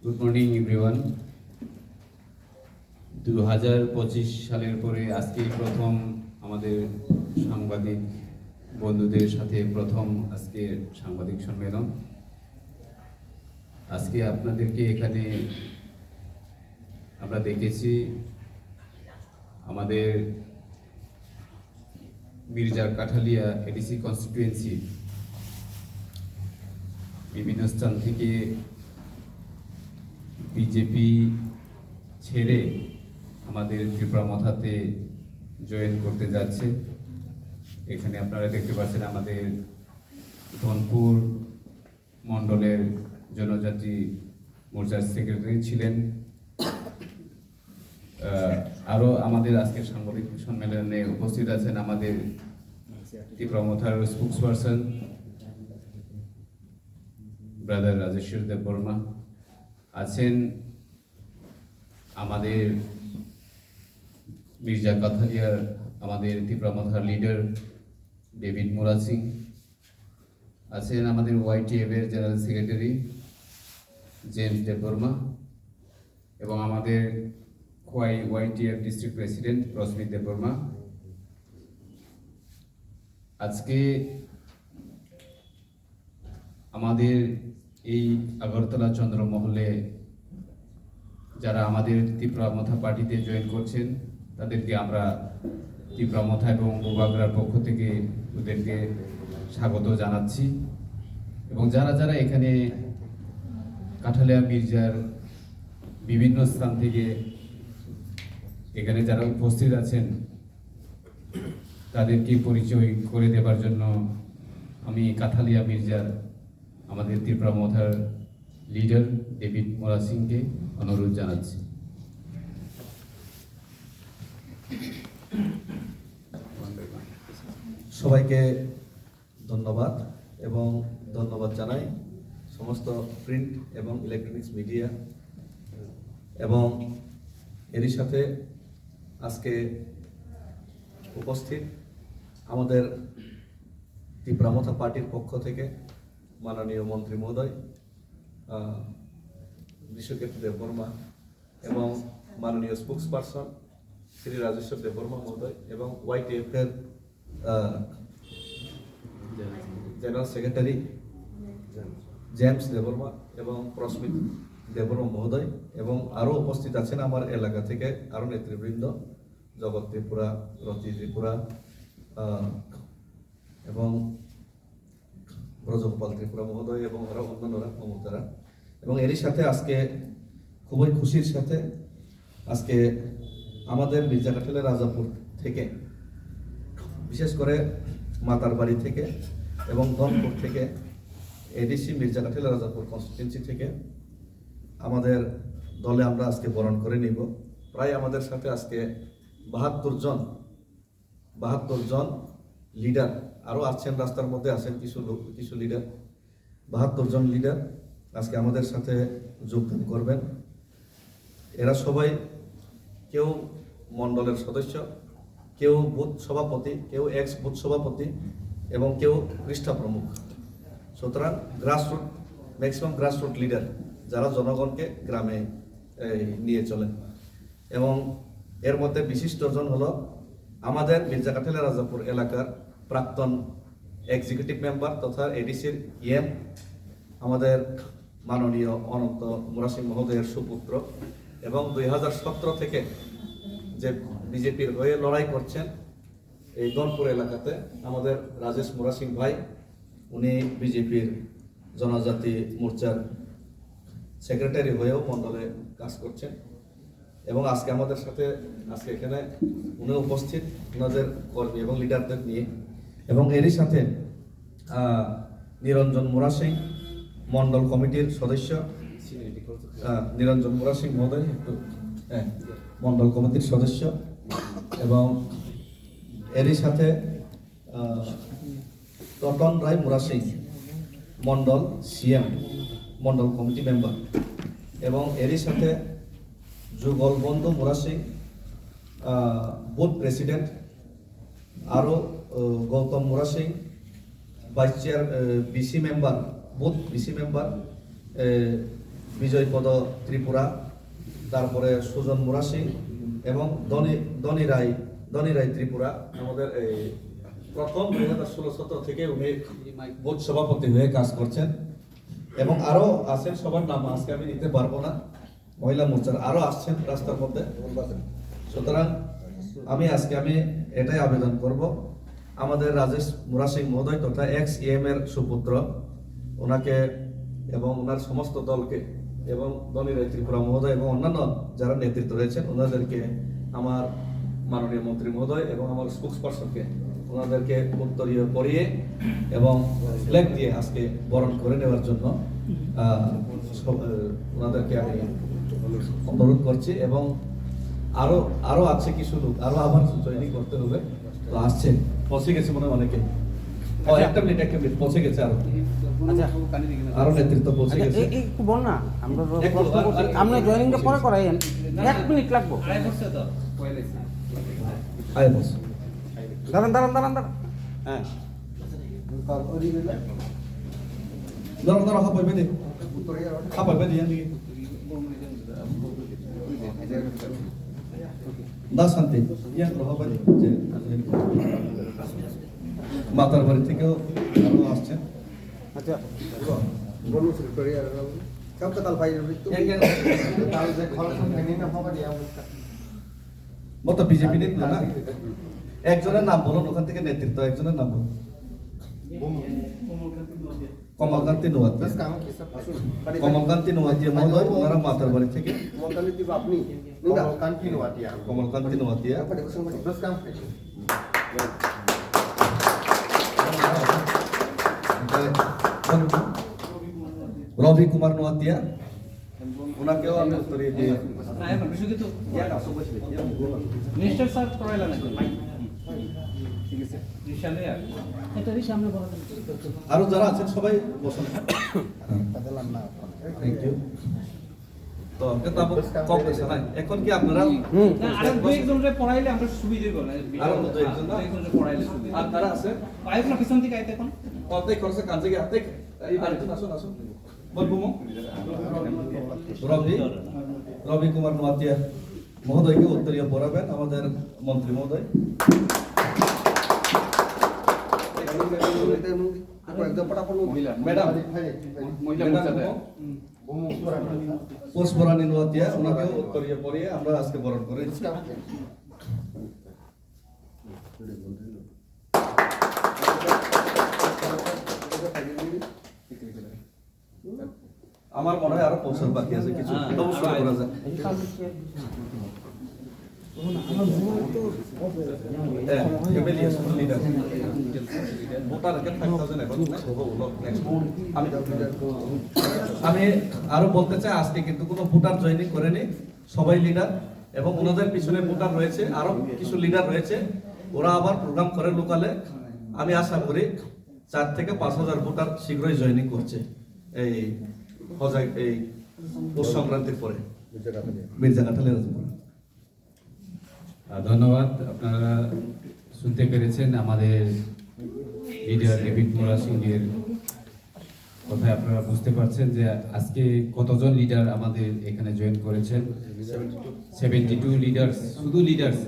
Good morning everyone. 2025 সালের পরে আজকে প্রথম আমাদের সাংবাদিক বন্ধুদের সাথে প্রথম আজকে সাংবাদিক সম্মেলন। আজকে আপনাদেরকে এখানে আমরা দেখেছি আমাদের মির্জার কাঠালিয়া এডিসি কনস্টিটুয়েন্সি বিভিন্ন স্থান থেকে বিজেপি ছেড়ে আমাদের ত্রিপুরামথাতে জয়েন করতে যাচ্ছে। এখানে আপনারা দেখতে পাচ্ছেন আমাদের ধনপুর মণ্ডলের জনজাতি মোর্চার সেক্রেটারি ছিলেন। আরও আমাদের আজকের সাংবাদিক সম্মেলনে উপস্থিত আছেন আমাদের ত্রিপুরামথার স্পোক্সপারসন ব্রাদার রাজেশ্বর দেব বর্মা আছেন, আমাদের মির্জা কাথালিয়ার আমাদের ত্রিপুরামথার লিডার ডেভিড মুরা সিং আছেন, আমাদের ওয়াইটিএফ এর জেনারেল সেক্রেটারি জেমস দেব বর্মা এবং আমাদের খোয়াই ওয়াইটিএফ ডিস্ট্রিক্ট প্রেসিডেন্ট রশ্মি দেব বর্মা। আজকে আমাদের এই আগরতলা চন্দ্রমহলে যারা আমাদের ত্রিপুরামথা পার্টিতে জয়েন করছেন তাদেরকে আমরা ত্রিপুরামথা এবং গোবাগড়ার পক্ষ থেকে ওদেরকে স্বাগত জানাচ্ছি। এবং যারা যারা এখানে কাঠালিয়া মির্জার বিভিন্ন স্থান থেকে এখানে যারা উপস্থিত আছেন তাদেরকে পরিচয় করে দেবার জন্য আমি কাঠালিয়া মির্জার আমাদের ত্রিপুরামথার লিডার ডেভিড মুরা সিংকে অনুরোধ জানাচ্ছি। সবাইকে ধন্যবাদ এবং ধন্যবাদ জানাই সমস্ত প্রিন্ট এবং ইলেকট্রনিক্স মিডিয়া এবং এরই সাথে আজকে উপস্থিত আমাদের ত্রিপুরামথা পার্টির পক্ষ থেকে মাননীয় মন্ত্রী মহোদয় বিশ্বকেতু দেব বর্মা এবং মাননীয় স্পোক্সপারসন শ্রী রাজেশ্বর দেব বর্মা মহোদয় এবং ওয়াইটিএফ এর জেনারেল সেক্রেটারি জেমস দেববর্মা এবং প্রস্মিত দেববর্মা মহোদয় এবং আরও উপস্থিত আছেন আমার এলাকা থেকে আরও নেতৃবৃন্দ জগৎ ত্রিপুরা, রতি ত্রিপুরা এবং ব্রজগোপাল ত্রিপুরা মহোদয় এবং আরও অন্যান্যরা মমতারা। এবং এরই সাথে আজকে খুবই খুশির সাথে আজকে আমাদের মির্জা কাঠালিয়া রাজাপুর থেকে, বিশেষ করে মাতার বাড়ি থেকে এবং ধনপুর থেকে, এডিসি মির্জা কাঠালিয়া রাজাপুর কনস্টিটুয়েন্সি থেকে আমাদের দলে আমরা আজকে বরণ করে নিব। প্রায় আমাদের সাথে আজকে 72 জন লিডার, আরও আছেন রাস্তার মধ্যে আছেন কিছু লিডার, 72 জন লিডার আজকে আমাদের সাথে যোগদান করবেন। এরা সবাই কেউ মণ্ডলের সদস্য, কেউ বুথ সভাপতি, কেউ এক্স বুথ সভাপতি এবং কেউ পৃষ্ঠা প্রমুখ। সুতরাং গ্রাসরুট, ম্যাক্সিমাম গ্রাসরুট লিডার যারা জনগণকে গ্রামে নিয়ে চলেন। এবং এর মধ্যে বিশিষ্টজন হলো আমাদের মির্জা কাঠালিয়া রাজাপুর এলাকার প্রাক্তন এক্সিকিউটিভ মেম্বার তথা এডিসির ইএম আমাদের মাননীয় অনন্ত মুরা সিং মহোদয়ের সুপুত্র এবং 2017 থেকে যে বিজেপির হয়ে লড়াই করছেন এই ধনপুর এলাকাতে আমাদের রাজেশ মুরা সিং ভাই, উনি বিজেপির জনজাতি মোর্চার সেক্রেটারি হয়েও মণ্ডলে কাজ করছেন এবং আজকে আমাদের সাথে আজকে এখানে উনি উপস্থিত ওনাদের কর্মী এবং লিডারদের নিয়ে। এবং এরই সাথে নিরঞ্জন মুরা সিং মণ্ডল কমিটির সদস্য, নিরঞ্জন মুরা সিং মহোদয় মণ্ডল কমিটির সদস্য এবং এরই সাথে রতন রায় মুরা সিং মণ্ডল সিএম মণ্ডল কমিটি মেম্বার এবং এরই সাথে যুগল বন্ধু মুরা সিং বুথ প্রেসিডেন্ট, আরও Gautam Mura Singh vice chair BC member, booth BC member Bijoypada Tripura, তারপরে সুজন মুরাসি এবং দনি রায় ত্রিপুরা। আমাদের এই প্রথম 2016-17 থেকে উনি বুথ সভাপতি হয়ে কাজ করছেন এবং আরো আছেন, সবার নাম আজকে আমি নিতে পারবো না। মহিলা মোর্চার আরো আসছেন রাস্তার মধ্যে। সুতরাং আমি এটাই আবেদন করব, আমাদের রাজেশ মুরাসিং মহোদয় তথা এক্স ইএম এর সুপুত্র, ওনাকে এবং ওনার সমস্ত দলকে এবং দনি রায় ত্রিপুরা মহোদয় এবং অন্যান্য যারা নেতৃত্ব রয়েছেন ওনাদেরকে, আমার মাননীয় মন্ত্রী মহোদয় এবং আমার স্পোক্স পার্সনকে, ওনাদেরকে উত্তরীয় পরিয়ে এবং ফ্ল্যাগ দিয়ে আজকে বরণ করে নেওয়ার জন্য ওনাদেরকে আমি অনুরোধ করছি। এবং আরো আছে কিছু লোক, আরো আবার জয়েনিং করতে হবে, তো আসছে, পৌঁছে গেছে মনে হয় অনেকে। একটা মিনিট পৌঁছে গেছে আরো নেতৃত্ব পৌঁছে গেছে। একটু বল না, আমরা প্রশ্ন করছি, আমরা জয়েনিংটা পরে করাইন, 1 মিনিট লাগবো। আয় বস, দাঁড়ান হ্যাঁ, ধরো হাঁপাইবে দিয়ে দিকে দা শান্তি মাতার বাড়ি থেকেও আরো আসছেন। আচ্ছা মতো বিজেপি নেতৃত্ব না, একজনের নাম বলুন, ওখান থেকে নেতৃত্ব একজনের নাম বলুন। কমলকান্তি নোয়াতিয়া মহোদয়, ওনারা মাতার বাড়ি থেকে। কমলকান্তি নোয়াতিয়া, রবি কুমার নোয়াতিয়া, ওনাকেও আমি উত্তরিয়ে দিয়ে আরো যারা আছেন সবাই বসুন। Thank you. তো কম পেশা নাই, এখন কি আপনারা পড়াইলে আমরা সুবিধা করব, আরো দুই একজন পড়াইলে সুবিধা। আর তারা আছে পাইপনা পিছন থেকে আইতে এখন অর্ধেক খরচে কাজে গিয়ে অর্ধেক এই বাড়িতে আসুন বলবো রবি কুমার নোয়াতিয়া মহোদয়কে উত্তরীয় পড়াবেন আমাদের মন্ত্রী মহোদয়। পুষ্পরানী নোয়াতিয়া, ওনাকেও উত্তরীয় পড়িয়ে আমরা আজকে বরণ করে আমার মনে হয় আরো পৌঁছার বাকি আছে কিছু, তবু শুরু করা যায়। আমি আরো বলতে চাই, আজকে কিন্তু কোনো ভোটার জয়েনিং করেনি, সবাই লিডার এবং ওনাদের পিছনে ভোটার রয়েছে, আরো কিছু লিডার রয়েছে, ওরা আবার প্রোগ্রাম করে লোকালে। আমি আশা করি 4 থেকে 5,000 ভোটার শীঘ্রই জয়েনিং করছে এই পৌষ সংক্রান্তির পরে মির্জাঘাটালের রাজপুরা। ধন্যবাদ। আপনারা শুনতে পেরেছেন আমাদের লিডার ডেভিড মুরাসিং এর কথায়, আপনারা বুঝতে পারছেন যে আজকে কতজন লিডার আমাদের এখানে জয়েন করেছেন। 72 লিডার্স, শুধু লিডার্স,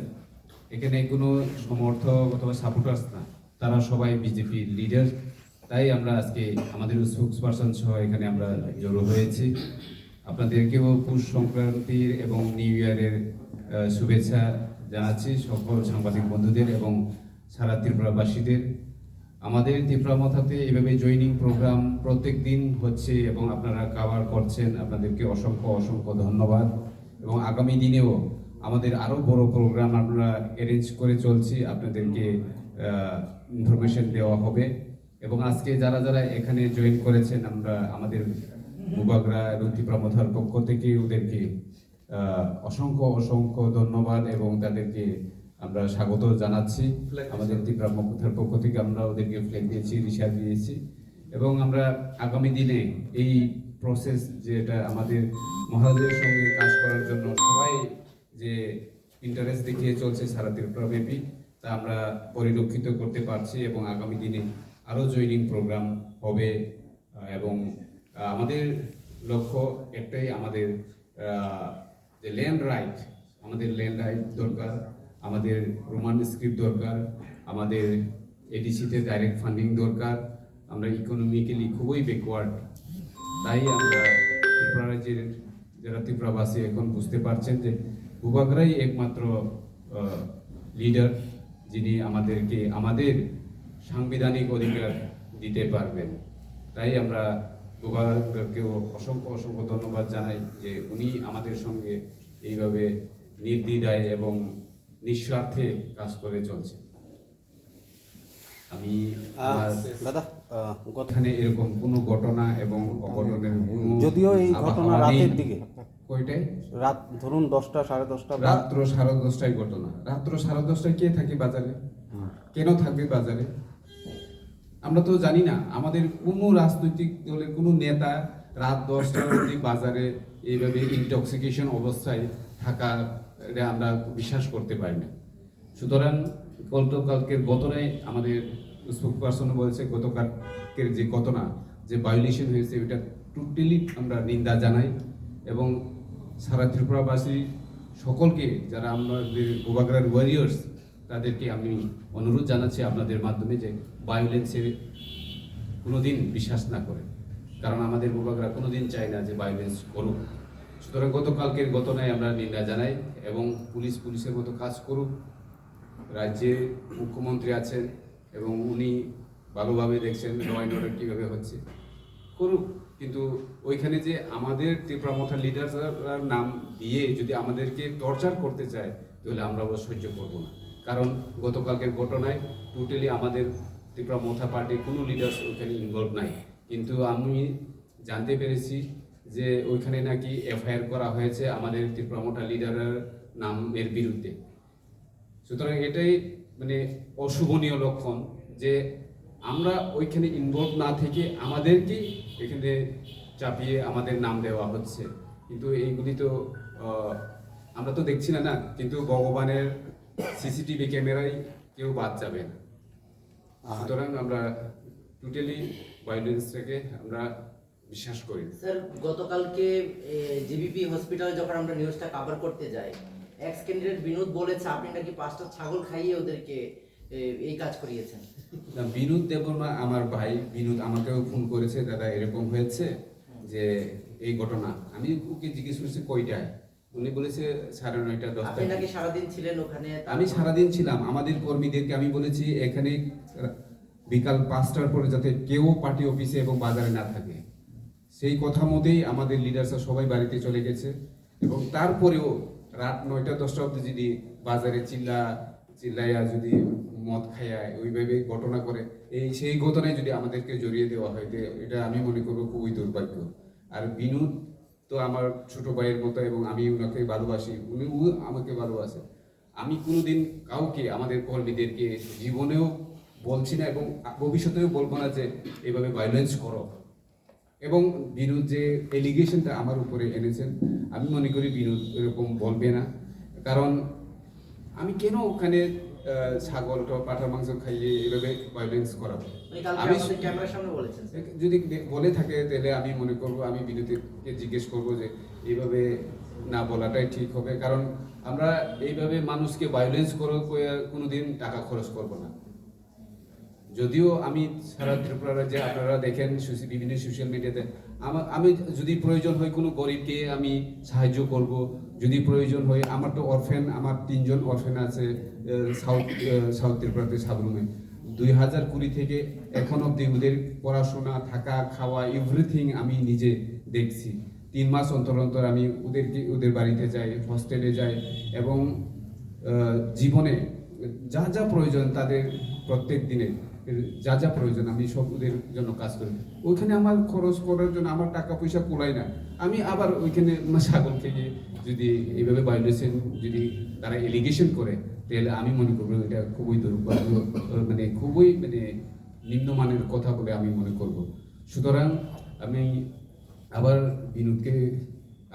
এখানে কোনো সমর্থক অথবা সাপোর্টার্স না, তারা সবাই বিজেপির লিডার। তাই আমরা আজকে আমাদের স্পোক্স পারসন সহ এখানে আমরা জড়ো হয়েছি। আপনাদেরকেও পৌষ সংক্রান্তির এবং নিউ ইয়ারের শুভেচ্ছা জানাচ্ছি সকল সাংবাদিক বন্ধুদের এবং সারা ত্রিপুরাবাসীদের। আমাদের ত্রিপুরা মাথাতে এভাবে জয়নিং প্রোগ্রাম প্রত্যেক দিন হচ্ছে এবং আপনারা কভার করছেন, আপনাদেরকে অসংখ্য ধন্যবাদ। এবং আগামী দিনেও আমাদের আরও বড় প্রোগ্রাম আমরা অ্যারেঞ্জ করে চলছি, আপনাদেরকে ইনফরমেশন দেওয়া হবে। এবং আজকে যারা যারা এখানে জয়েন করেছেন, আমরা আমাদের মুবাগরা এবং ত্রিপুরা মাথার পক্ষ থেকে ওদেরকে অসংখ্য ধন্যবাদ এবং তাদেরকে আমরা স্বাগত জানাচ্ছি। আমাদের ত্রিপুরা মাথার পক্ষ থেকে আমরা ওদেরকে ফ্ল্যাগ দিয়েছি, রিশার দিয়েছি এবং আমরা আগামী দিনে এই প্রসেস যেটা আমাদের মহারাজের সঙ্গে কাজ করার জন্য সবাই যে ইন্টারেস্ট দেখিয়ে চলছে সারা ত্রিপুরা ব্যাপী, তা আমরা পরিলক্ষিত করতে পারছি এবং আগামী দিনে আরও জয়েনিং প্রোগ্রাম হবে এবং আমাদের লক্ষ্য একটাই, আমাদের যে ল্যান্ড রাইট, আমাদের ল্যান্ড রাইট দরকার, আমাদের রোমান স্ক্রিপ্ট দরকার, আমাদের এডিসিতে ডাইরেক্ট ফান্ডিং দরকার। আমরা ইকোনমিক্যালি খুবই ব্যাকওয়ার্ড। তাই আমরা ত্রিপুরা রাজ্যের যারা ত্রিপুরাবাসী এখন বুঝতে পারছেন যে ভূভাগরাই একমাত্র লিডার যিনি আমাদেরকে আমাদের সাংবিধানিক অধিকার দিতে পারবেন। তাই আমরা ভূভাগরাকেও অসংখ্য অসংখ্য ধন্যবাদ জানাই যে উনি আমাদের সঙ্গে এইভাবে নির্দ্বিধায় এবং নিঃস্বার্থে কাজ করে চলছে। আমি দাদা এখানে এরকম কোনো ঘটনা এবং অঘটনের যদিও এই ঘটনা রাতের দিকে, কয়টায়? রাত ধরুন 10টা 10:30 বা রাত্র 10:30টায় ঘটনা। রাত্র 10:30টায় কে থাকে বাজারে? কেন থাকবে বাজারে? আমরা তো জানি না। আমাদের কোনো রাজনৈতিক দলের কোনো নেতা রাত 10টা অবধি বাজারে এইভাবে ইনটক্সিকেশন অবস্থায় থাকা এটা আমরা বিশ্বাস করতে পারি না। সুতরাং গতকালকের ঘটনায় আমাদের স্পোকপারসন বলছে গতকালকের যে ঘটনা, যে ভায়োলেশন হয়েছে, ওইটা টোটালি আমরা নিন্দা জানাই এবং সারা ত্রিপুরাবাসী সকলকে, যারা আমাদের ভূভাগরার ওয়ারিয়ার্স, তাদেরকে আমি অনুরোধ জানাচ্ছি আপনাদের মাধ্যমে যে ভায়োলেন্সের কোনোদিন বিশ্বাস না করে, কারণ আমাদের ভূভাগরা কোনোদিন চায় না যে ভায়োলেন্স করুক। সুতরাং গতকালকের ঘটনায় আমরা নিন্দা জানাই এবং পুলিশের মতো কাজ করুক। রাজ্যে মুখ্যমন্ত্রী আছেন এবং উনি ভালোভাবে দেখছেন ল অ্যান্ড অর্ডার কীভাবে হচ্ছে, করুক। কিন্তু ওইখানে যে আমাদের ত্রিপুরা লিডারদের নাম দিয়ে যদি আমাদেরকে টর্চার করতে চায়, তাহলে আমরা সহ্য করবো না। কারণ গতকালকের ঘটনায় টোটালি আমাদের ত্রিপুরা মোথা পার্টির কোনো লিডার্স ওইখানে ইনভলভ নাই। কিন্তু আমি জানতে পেরেছি যে ওইখানে নাকি এফআইআর করা হয়েছে আমাদের ত্রিপুরা মোথা লিডারের নামের বিরুদ্ধে। সুতরাং এটাই মানে অশুভনীয় লক্ষণ যে আমরা ওইখানে ইনভলভ না থেকে আমাদেরকেই এখানে চাপিয়ে আমাদের নাম দেওয়া হচ্ছে। কিন্তু এইগুলি তো আমরা তো দেখছি না। কিন্তু ভগবানের সিসিটিভি ক্যামেরায় কেউ বাদ যাবে না। সুতরাং আমরা টোটালি ভায়োলেন্সটাকে আমরা বিশ্বাস করি। স্যার, গতকালকে জিবিপি হসপিটালে যখন আমরা নিউজটা কভার করতে যাই, এক্স ক্যান্ডিডেট বিনোদ বলেছে আপনি নাকি 5টা ছাগল খাইয়ে ওদেরকে এই কাজ করিয়েছেন। না, বিনোদ দেববর্মা আমার ভাই। বিনোদ আমাকেও ফোন করেছে, দাদা এরকম হয়েছে যে এই ঘটনা। আমি ওকে জিজ্ঞেস করছি কয়টায়, উনি বলেছে 9:30 আপনি 10টায়। নাকি সারাদিন ছিলেন ওখানে? আমি সারাদিন ছিলাম। আমাদের কর্মীদেরকে আমি বলেছি এখানে বিকাল 5টার পরে যাতে কেউ পার্টি অফিসে এবং বাজারে না থাকে। সেই কথা মতেই আমাদের লিডার্সরা সবাই বাড়িতে চলে গেছে এবং তারপরেও রাত 9টা 10টা অবধি যদি বাজারে চিল্লাইয়া যদি মদ খাইয়া ওইভাবে ঘটনা করে, সেই ঘটনায় যদি আমাদেরকে জড়িয়ে দেওয়া হয়, এটা আমি মনে করবো খুবই দুর্ভাগ্য। আর বিনোদ তো আমার ছোট ভাইয়ের মতো এবং আমি ওনাকে ভালোবাসি, উনিও আমাকে ভালোবাসে। আমি কোনোদিন কাউকে, আমাদের কর্মীদেরকে জীবনেও বলছি না এবং ভবিষ্যতেও বলবো না যে এইভাবে ভায়োলেন্স করো। এবং বিনোদ যে এলিগেশনটা আমার উপরে এনেছেন, আমি মনে করি বিনোদ এরকম বলবে না। কারণ আমি কেন ওখানে ছাগল পাঁঠার মাংস খাইয়ে এভাবে ভায়োলেন্স করাবো? আমি ক্যামেরার সামনে বলেছেন। যদি বলে থাকে তাহলে আমি মনে করব, আমি বিনোদকে জিজ্ঞেস করব যে এইভাবে না বলাটাই ঠিক হবে। কারণ আমরা এইভাবে মানুষকে ভায়োলেন্স করে কোনোদিন টাকা খরচ করব না। যদিও আমি সারা ত্রিপুরা রাজ্যে আপনারা দেখেন বিভিন্ন সোশ্যাল মিডিয়াতে আমি যদি প্রয়োজন হয় কোনো গরিবকে আমি সাহায্য করব। যদি প্রয়োজন হয়, আমার তো অরফেন, আমার 3জন অরফেন আছে সাউথ ত্রিপুরাতে সাবরুমে। 2020 থেকে এখন অব্দি ওদের পড়াশোনা, থাকা, খাওয়া, এভরিথিং আমি নিজে দেখছি। 3 মাস অন্তর অন্তর আমি ওদের বাড়িতে যাই, হস্টেলে যাই এবং জীবনে যা যা প্রয়োজন তাদের প্রত্যেক দিনে যা যা প্রয়োজন আমি সব ওদের জন্য কাজ করি। ওইখানে আমার খরচ করার জন্য আমার টাকা পয়সা কুলায় না। আমি আবার ওইখানে ছাগল খেয়ে যদি এইভাবে ভায়োলেশন যদি তারা এলিগেশন করে, তাহলে আমি মনে করবো এটা খুবই দুর্ভাগ্য, খুবই নিম্নমানের কথা বলে আমি মনে করব। সুতরাং আমি আবার বিনোদকে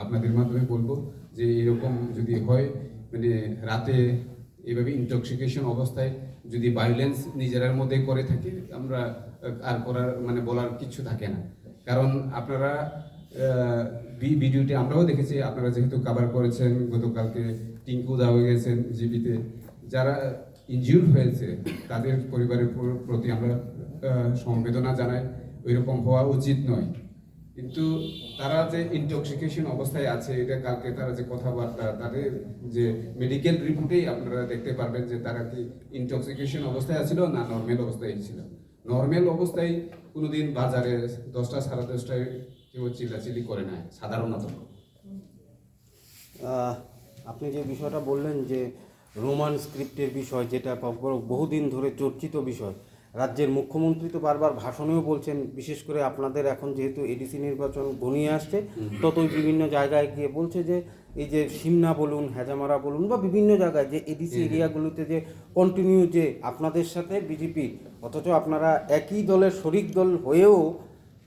আপনাদের মাধ্যমে বলবো যে এরকম যদি হয়, রাতে এইভাবে ইনটক্সিকেশন অবস্থায় যদি ভায়োলেন্স নিজেরার মধ্যে করে থাকে, আমরা আর করার মানে বলার কিছু থাকে না। কারণ আপনারা ভিডিওটি আমরাও দেখেছি, আপনারা যেহেতু কভার করেছেন, গতকালকে টিঙ্কু দা হয়ে গেছেন জিবিতে, যারা ইনজিউর হয়েছে তাদের পরিবারের প্রতি আমরা সমবেদনা জানাই। ওইরকম হওয়া উচিত নয়, কিন্তু তারা যে ইনটক্সিকেশন অবস্থায় আছে, এটা কালকে তারা যে কথাবার্তা, তাদের যে মেডিকেল রিপোর্টেই আপনারা দেখতে পারবেন যে তারা কি ইনটক্সিকেশন অবস্থায় আছিল না নর্মাল অবস্থায় ছিল। নর্মাল অবস্থায় কোনোদিন বাজারে 10টা সাড়ে 10টায় কেউ চিল্লাচিল্লি করে না সাধারণত। আপনি যে বিষয়টা বললেন যে রোমান স্ক্রিপ্টের বিষয়, যেটা বহুদিন ধরে চর্চিত বিষয়, রাজ্যের মুখ্যমন্ত্রী তো বারবার ভাষণেও বলছেন, বিশেষ করে আপনাদের এখন যেহেতু এডিসি নির্বাচন ঘনিয়ে আসছে, ততই বিভিন্ন জায়গায় গিয়ে বলছে যে এই যে সিমনা বলুন, হেজামারা বলুন বা বিভিন্ন জায়গায় যে এডিসি এরিয়াগুলোতে যে কন্টিনিউ যে আপনাদের সাথে বিজেপি, অথচ আপনারা একই দলের শরিক দল হয়েও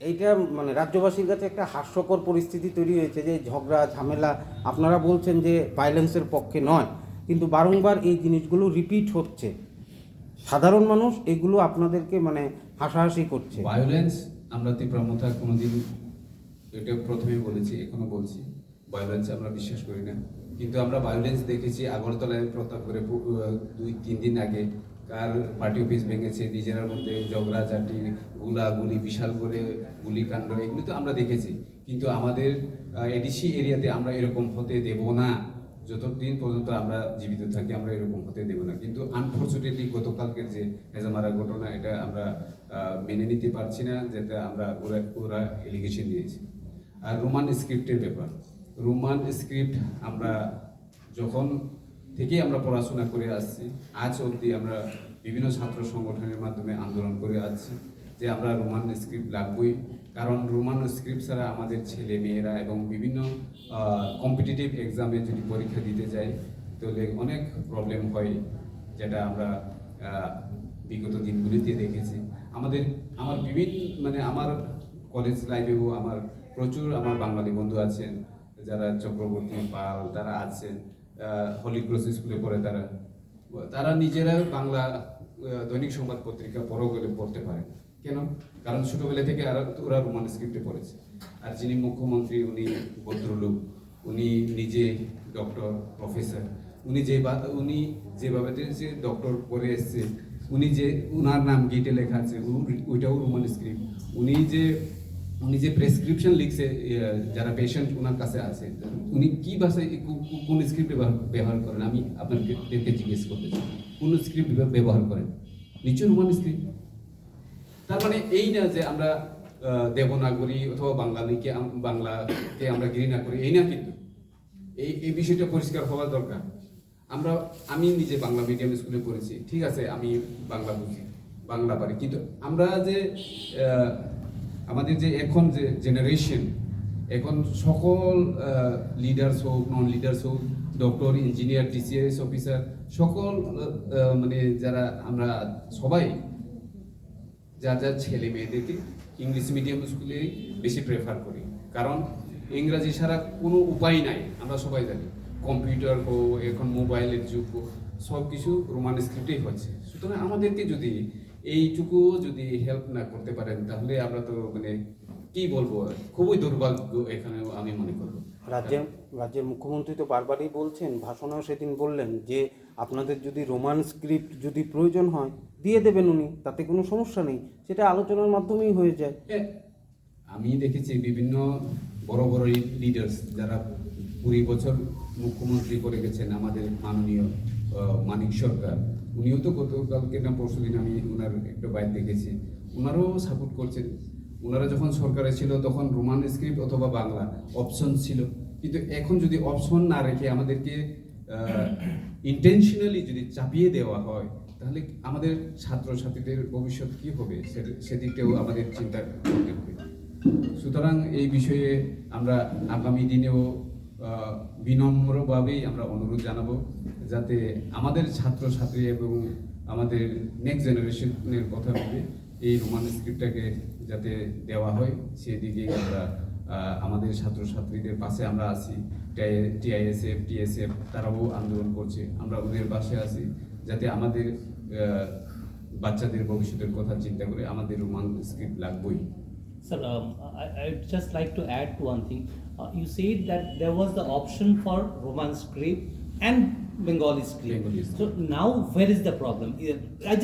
এইটা মানে রাজ্যবাসীর কাছে একটা হাস্যকর পরিস্থিতি তৈরি হয়েছে যে ঝগড়া ঝামেলা, আপনারা বলছেন যে ভায়োলেন্সের পক্ষে নয়, কিন্তু বারংবার এই জিনিসগুলো রিপিট হচ্ছে। সাধারণ মানুষ এগুলো আপনাদেরকে মানে হাসাহাসি করছে। ভায়োলেন্স আমরা তীব্রমতা কোনোদিন, এটা প্রথমেই বলেছি, এখনো বলছি, ভায়োলেন্স আমরা বিশ্বাস করি না। কিন্তু আমরা ভায়োলেন্স দেখেছি আগরতলায় প্রতাপগড়ে 2-3 দিন আগে, কার পার্টি অফিস ভেঙেছে, নিজেরার মধ্যে ঝগড়াঝাটি, গুলাগুলি, বিশাল করে গুলিকাণ্ড, এগুলি তো আমরা দেখেছি। কিন্তু আমাদের এডিসি এরিয়াতে আমরা এরকম হতে দেব না, যতদিন পর্যন্ত আমরা জীবিত থাকি আমরা এরকম হতে দেব না। কিন্তু আনফর্চুনেটলি গতকালকের যে হেজামারা ঘটনা, এটা আমরা মেনে নিতে পারছি না, যেটা আমরা ওরা এলিগেশন দিয়েছি। আর রোমান স্ক্রিপ্টের ব্যাপার, রোমান স্ক্রিপ্ট আমরা যখন থেকেই আমরা পড়াশোনা করে আসছি, আজ অবধি আমরা বিভিন্ন ছাত্র সংগঠনের মাধ্যমে আন্দোলন করে আসছি যে আমরা রোমান স্ক্রিপ্ট লাগবই। কারণ রোমান স্ক্রিপ্ট ছাড়া আমাদের ছেলে মেয়েরা এবং বিভিন্ন কম্পিটিটিভ এক্সামে যদি পরীক্ষা দিতে যায় তাহলে অনেক প্রবলেম হয়, যেটা আমরা বিগত দিনগুলিতে দেখেছি। আমার আমার কলেজ লাইফেও আমার প্রচুর বাঙালি বন্ধু আছেন, যারা চক্রবর্তী পাল, তারা আছেন, হলি ক্রস স্কুলে পড়ে, তারা নিজেরা বাংলা দৈনিক সংবাদ পত্রিকা পড়তে পারে। কেন? কারণ ছোটবেলা থেকে ওরা রোমান স্ক্রিপ্টে পড়েছে। আর যিনি মুখ্যমন্ত্রী, উনি ভদ্রলোক, উনি নিজে ডক্টর, প্রফেসর, উনি যেভাবে যে ডক্টর করে এসছে, উনার নাম গেটে লেখা আছে, ওইটাও রোমান স্ক্রিপ্ট। উনি যে প্রেসক্রিপশন লিখছে, যারা পেশেন্ট ওনার কাছে আছে, উনি কি ভাষায় কোন স্ক্রিপ্ট ব্যবহার করেন, আমি আপনাদেরকে জিজ্ঞেস করতে চাই, কোন স্ক্রিপ্ট ব্যবহার করেন? নিশ্চয় রোমান স্ক্রিপ্ট। তার মানে এই না যে আমরা দেবনাগরী অথবা বাংলাকে আমরা ঘৃণা করি, এই না। কিন্তু এই বিষয়টা পরিষ্কার হওয়া দরকার। আমি নিজে বাংলা মিডিয়াম স্কুলে পড়েছি, ঠিক আছে, আমি বাংলা বুঝি, বাংলা পারি, কিন্তু আমরা যে আমাদের যে এখন যে জেনারেশন, এখন সকল লিডার্স হোক, নন লিডার্স হোক, ডক্টর, ইঞ্জিনিয়ার, টিসিএস অফিসার, সকল যারা আমরা সবাই যার ছেলে মেয়েদেরকে ইংলিশ মিডিয়াম স্কুলে বেশি প্রেফার করি। কারণ ইংরাজি ছাড়া কোনো উপায় নাই, আমরা সবাই জানি। কম্পিউটার হোক, এখন মোবাইলের যুগ হোক, সব কিছু রোমান স্ক্রিপ্টেই হচ্ছে। সুতরাং আমাদেরকে যদি এইটুকু যদি হেল্প না করতে পারেন, তাহলে আমরা তো কি বলবো, খুবই দুর্ভাগ্য এখানে আমি মনে করব। রাজ্যের মুখ্যমন্ত্রী তো বারবারই বলছেন, ভাষণেও সেদিন বললেন যে আপনাদের যদি রোমান স্ক্রিপ্ট যদি প্রয়োজন হয় দিয়ে দেবেন উনি, তাতে কোনো সমস্যা নেই, সেটা আলোচনার মাধ্যমেই হয়ে যায়। আমি দেখেছি বিভিন্ন বড় বড় লিডার্স যারা 20 বছর মুখ্যমন্ত্রী করে গেছেন, আমাদের মাননীয় মানিক সরকার, উনিও তো গতকালকে না পরশুদিন আমি ওনার একটা বাইট দেখেছি, ওনারও সাপোর্ট করছেন। ওনারা যখন সরকারে ছিল তখন রোমান স্ক্রিপ্ট অথবা বাংলা অপশন ছিল, কিন্তু এখন যদি অপশন না রেখে আমাদেরকে ইন্টেনশনালি যদি চাপিয়ে দেওয়া হয়, তাহলে আমাদের ছাত্রছাত্রীদের ভবিষ্যৎ কী হবে সেদিকটাও আমাদের চিন্তা করতে হবে। সুতরাং এই বিষয়ে আমরা আগামী দিনেও বিনম্রভাবেই আমরা অনুরোধ জানাবো, যাতে আমাদের ছাত্রছাত্রী এবং আমাদের নেক্সট জেনারেশনের কথা ভেবে এই রোমান স্ক্রিপ্টটাকে যাতে দেওয়া হয়, সেদিকে আমরা আমাদের ছাত্রছাত্রীদের পাশে আমরা আছি। টিআইএসএফ, টিএসএফ তারাও আন্দোলন করছে, আমরা ওদের পাশে আছি, যাতে আমাদের বাচ্চাদের ভবিষ্যতের কথা চিন্তা করে আমাদের রোমান স্ক্রিপ্ট লাগবেই। Sir, I'd just like to add to one thing. You said that there was the option for Roman script and Bengali script. Bengali script. So now, where is the problem?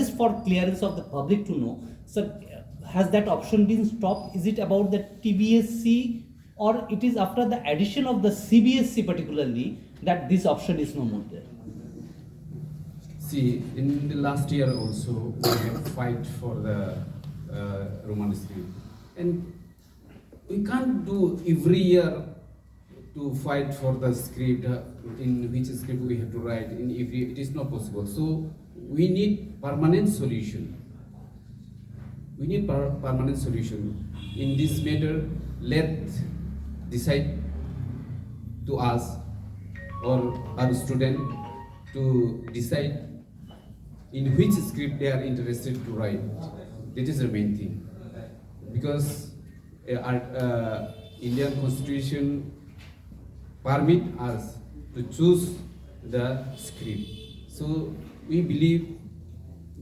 Just for clearance of the public to know, sir, has that option been stopped? Is it about the TBSC, or it is after the addition of the CBSC particularly that this option is no more there? See, in the last year also, we have fight for the Roman script, and we can't do every year to fight for the script, in which script we have to write. In every, it is not possible. So we need permanent solution. We need permanent solution in this matter. Let decide to us or our student to decide in which script they are interested to write. That is the main thing, because our Indian Constitution permit us to choose the script. So we believe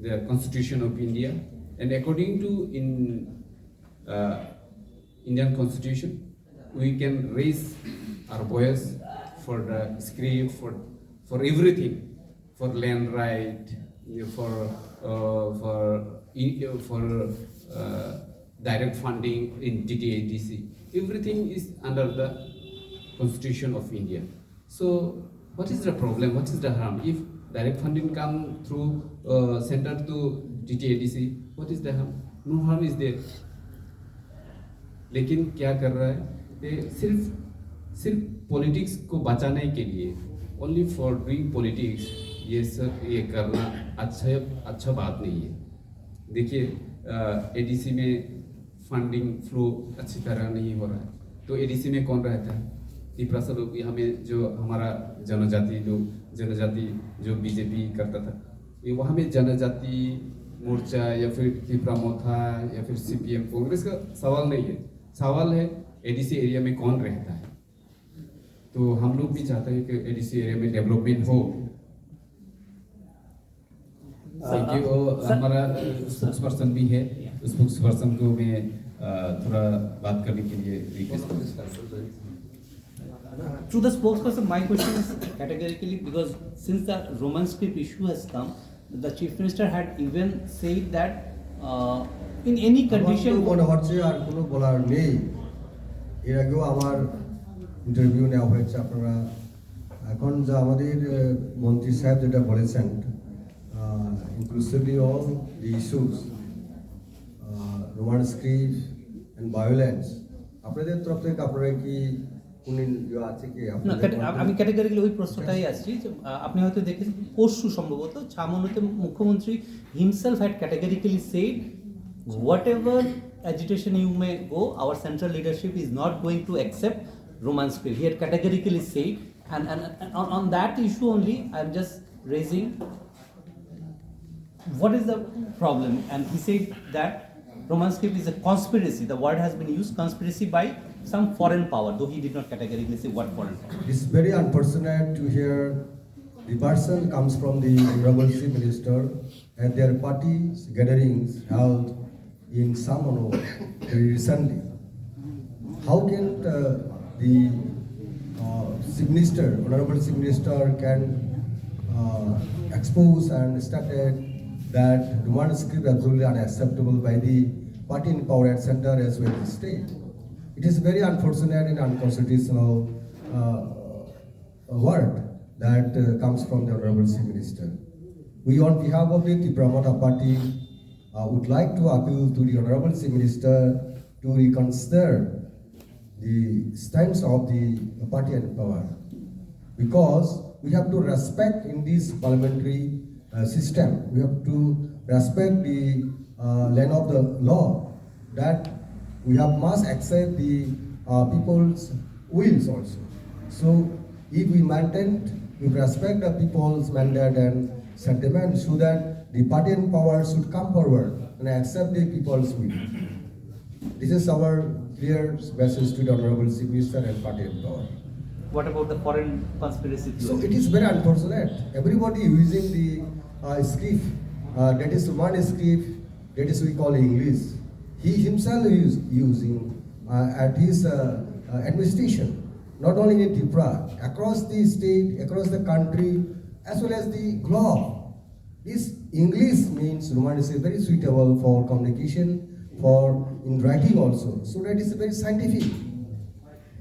the Constitution of India, and according to Indian Constitution, we can raise our voice for the script, for everything, for land right, for direct funding in DTADC. Everything is under the Constitution of India. So what is the problem? What is the harm? If direct funding come through center to DTADC, what is the harm? No harm is there. लेकिन क्या कर रहा है ये सिर्फ politics को बचाने के लिए, ओनली फॉर डूइंग पॉलिटिक्स, ये सब ये करना अच्छा बात नहीं है। देखिए एडीसी में फंडिंग फ्लो अच्छी तरह नहीं हो रहा है, तो एडीसी में कौन रहता है? तिपरासा लोग, यहाँ में जो हमारा जनजाति जो बीजेपी करता था, ये वहाँ में जनजाति मोर्चा या फिर तिपरा मोथा या फिर सीपीएम कांग्रेस का सवाल नहीं है, सवाल है एडीसी एरिया में कौन रहता है। तो हम लोग भी चाहते हैं कि एडीसी एरिया में डेवलपमेंट हो। Thank you. हमारा स्पोक्सपर्सन भी है, स्पोक्सपर्सन को मैं थोड़ा बात करने के लिए रिक्वेस्ट करूँगा। To the spokesperson, my question is categorically, because since the Roman script issue has come, the chief minister had even said that in any condition. মনে হচ্ছে আর কোনো বলার নেই। এর আগেও আমার ইন্টারভিউ নেওয়া হয়েছে, আপনারা এখন যা আমাদের মন্ত্রী সাহেব যেটা বলেছেন, inclusively all the issues, Roman script and violence, আপনাদের তরফ থেকে আপনারা কি আছে কি? না, আমি ক্যাটেগরিক্যালি ওই প্রশ্নটাই আসছি যে আপনি হয়তো দেখেছেন পরশু সম্ভবত ছামনুতে মুখ্যমন্ত্রী himself had categorically said whatever agitation you may go, our central leadership is not going to accept Roman script. He had categorically said, and on that issue only I'm just raising what is the problem, and he said that Roman script is a conspiracy. The word has been used, conspiracy by some foreign power, though he did not categorically say what foreign power. It's very unfortunate to hear the person comes from the Honorable Chief Minister at their party gatherings held in Samano very recently. How can the Chief Minister, Honorable Chief Minister, can expose and stated that Roman script is absolutely unacceptable by the party in power at center as well as the state? It is very unfortunate and unconstitutional word that comes from the Honorable Chief Minister. We, on behalf of the Tipramata Party, would like to appeal to the Honorable Chief Minister to reconsider the stance of the party in power, because we have to respect in this parliamentary system. We have to respect the land of the law, that we must accept the people's wills also. So if we maintain, we respect the people's mandate and sentiment, so that the party in power should come forward and accept the people's will. This is our clear message to the Honorable Chief Minister and party and power. What about the foreign conspiracy So theory? it is very unfortunate. Everybody using the script, that is one script, that is we call English. He himself is using at his administration, not only in Tripura, across the state, across the country, as well as the globe. This English means Roman is very suitable for communication, for in writing also. So that is very scientific.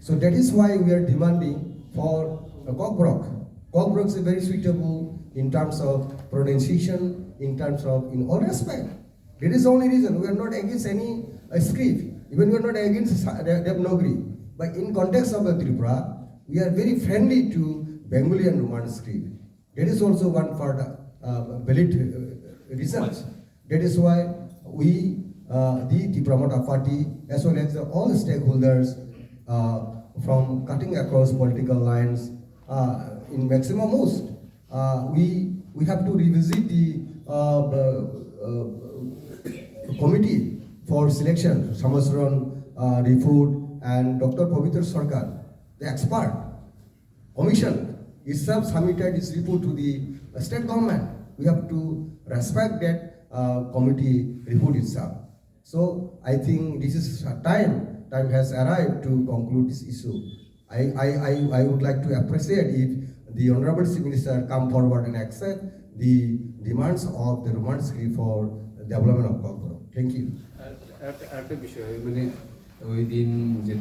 So that is why we are demanding for a Cockbrook. Cockbrook is very suitable in terms of pronunciation, in terms of in all respect. That is the only reason we are not against any script. Even we are not against Devanagari. But in context of Tripura, we are very friendly to Bengali and Roman script. That is also one further valid reasons. That is why we, the Tripura party, as well as all stakeholders, from cutting across political lines, in maximum most, we have to revisit the committee for selection, Samasran, Rifud, and Dr. Pavitra Sarkar, the expert commission itself submitted its report to the state government. We have to respect that committee report itself. So I think this is a time has arrived to conclude this issue. I would like to appreciate if the Honorable Chief Minister come forward and accept the demands of the Roman script for development of Cockbrook. Thank you. আরেকটা বিষয় মানে ওই দিন যে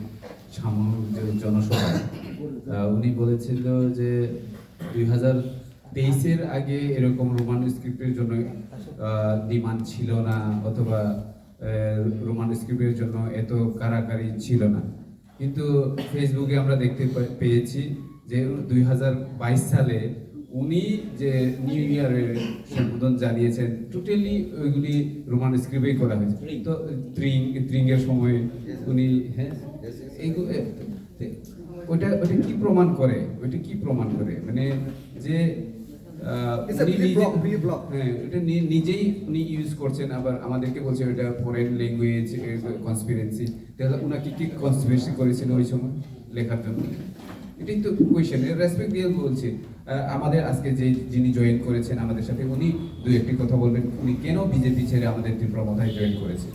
ছামনুর যে জনসভা উনি বলেছিল যে 2023-এর আগে এরকম রোমান স্ক্রিপ্টের জন্য ডিমান্ড ছিল না অথবা রোমান স্ক্রিপ্টের জন্য এত কারাকারি ছিল না কিন্তু ফেসবুকে আমরা দেখতে পেয়েছি যে 2022 সালে উনি যে নিউ ইয়ারের সম্বোধন জানিয়েছেন টোটালি ওইগুলি রোমান স্ক্রিপ্টেই করা হয়েছে তো ত্রিঙ্গের সময় উনি হ্যাঁ ওটা কি প্রমাণ করে মানে যে এটা নিজেই উনি ইউজ করছেন আবার আমাদেরকে বলছে ওটা ফরেন ল্যাঙ্গুয়েজ কনস্পিরেন্সি তাহলে উনাকে কি কনস্পিরেন্সি করেছিল ওই সময় লেখার জন্য এটাই তো কোয়েশ্চেন রেসপেক্ট দিয়ে বলছি আমাদের আজকে যে যিনি জয়েন করেছেন আমাদের সাথে উনি দুই একটি কথা বলবেন উনি কেন বিজেপি ছেড়ে আমাদের ত্রিপুরা মাথায় জয়েন করেছেন